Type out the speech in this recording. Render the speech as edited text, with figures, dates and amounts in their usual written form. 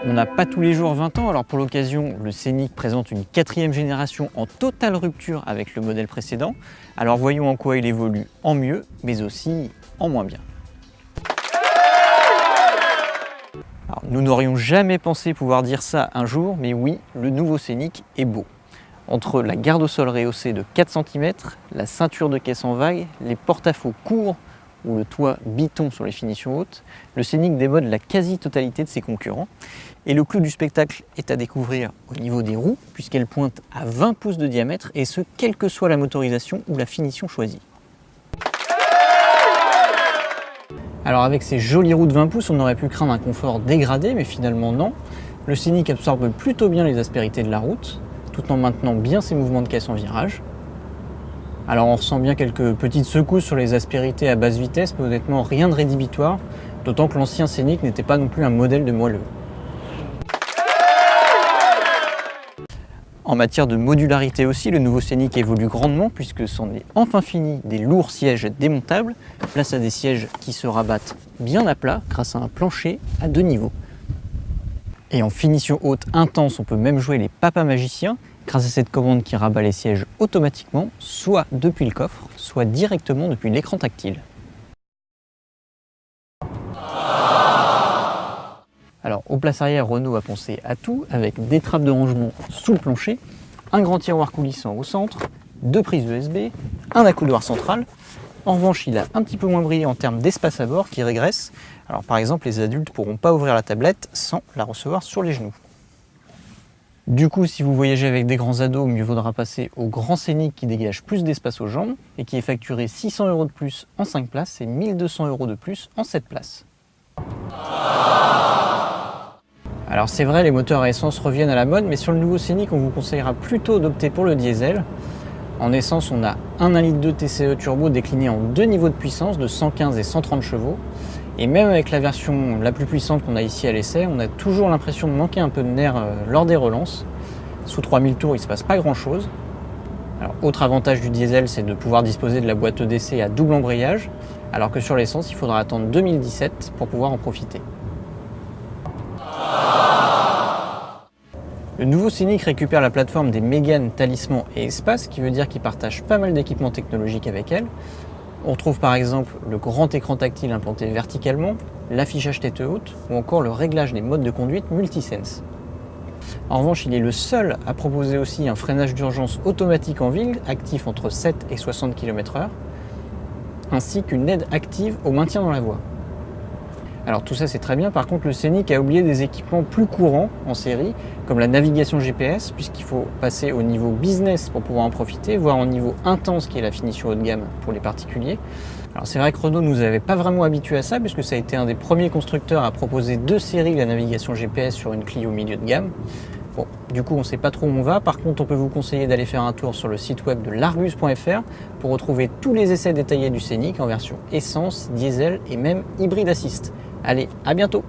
On n'a pas tous les jours 20 ans, alors pour l'occasion, le Scénic présente une 4e génération en totale rupture avec le modèle précédent. Alors voyons en quoi il évolue en mieux, mais aussi en moins bien. Alors, nous n'aurions jamais pensé pouvoir dire ça un jour, mais oui, le nouveau Scénic est beau. Entre la garde au sol rehaussée de 4 cm, la ceinture de caisse en vague, les porte-à-faux courts ou le toit biton sur les finitions hautes, le Scénic démode la quasi-totalité de ses concurrents. Et le clou du spectacle est à découvrir au niveau des roues, puisqu'elles pointent à 20 pouces de diamètre, et ce, quelle que soit la motorisation ou la finition choisie. Alors avec ces jolies roues de 20 pouces, on aurait pu craindre un confort dégradé, mais finalement non. Le Scénic absorbe plutôt bien les aspérités de la route, tout en maintenant bien ses mouvements de caisse en virage. Alors on ressent bien quelques petites secousses sur les aspérités à basse vitesse, mais honnêtement rien de rédhibitoire, d'autant que l'ancien Scénic n'était pas non plus un modèle de moelleux. En matière de modularité aussi, le nouveau Scénic évolue grandement puisque c'en est enfin fini des lourds sièges démontables, place à des sièges qui se rabattent bien à plat grâce à un plancher à 2 niveaux. Et en finition haute intense, on peut même jouer les papas magiciens grâce à cette commande qui rabat les sièges automatiquement, soit depuis le coffre, soit directement depuis l'écran tactile. Alors, aux places arrière, Renault a pensé à tout, avec des trappes de rangement sous le plancher, un grand tiroir coulissant au centre, 2 prises USB, un accoudoir central. En revanche, il a un petit peu moins brillé en termes d'espace à bord qui régresse. Alors par exemple, les adultes ne pourront pas ouvrir la tablette sans la recevoir sur les genoux. Du coup, si vous voyagez avec des grands ados, mieux vaudra passer au grand Scénic qui dégage plus d'espace aux jambes et qui est facturé 600 € de plus en 5 places et 1200 € de plus en 7 places. Alors c'est vrai, les moteurs à essence reviennent à la mode, mais sur le nouveau Scénic, on vous conseillera plutôt d'opter pour le diesel. En essence, on a un 1,2 litre TCE turbo décliné en 2 niveaux de puissance de 115 et 130 chevaux. Et même avec la version la plus puissante qu'on a ici à l'essai, on a toujours l'impression de manquer un peu de nerf lors des relances. Sous 3000 tours, il ne se passe pas grand chose. Alors, autre avantage du diesel, c'est de pouvoir disposer de la boîte EDC à double embrayage, alors que sur l'essence, il faudra attendre 2017 pour pouvoir en profiter. Le nouveau Scénic récupère la plateforme des Mégane, Talisman et Espace, ce qui veut dire qu'il partage pas mal d'équipements technologiques avec elle. On retrouve par exemple le grand écran tactile implanté verticalement, l'affichage tête haute ou encore le réglage des modes de conduite Multisense. En revanche, il est le seul à proposer aussi un freinage d'urgence automatique en ville, actif entre 7 et 60 km/h, ainsi qu'une aide active au maintien dans la voie. Alors tout ça c'est très bien, par contre le Scénic a oublié des équipements plus courants en série, comme la navigation GPS, puisqu'il faut passer au niveau business pour pouvoir en profiter, voire au niveau intense qui est la finition haut de gamme pour les particuliers. Alors c'est vrai que Renault nous avait pas vraiment habitués à ça, puisque ça a été un des premiers constructeurs à proposer de série la navigation GPS sur une Clio milieu de gamme. Bon, du coup on sait pas trop où on va, par contre on peut vous conseiller d'aller faire un tour sur le site web de largus.fr pour retrouver tous les essais détaillés du Scénic en version essence, diesel et même hybride assist. Allez, à bientôt!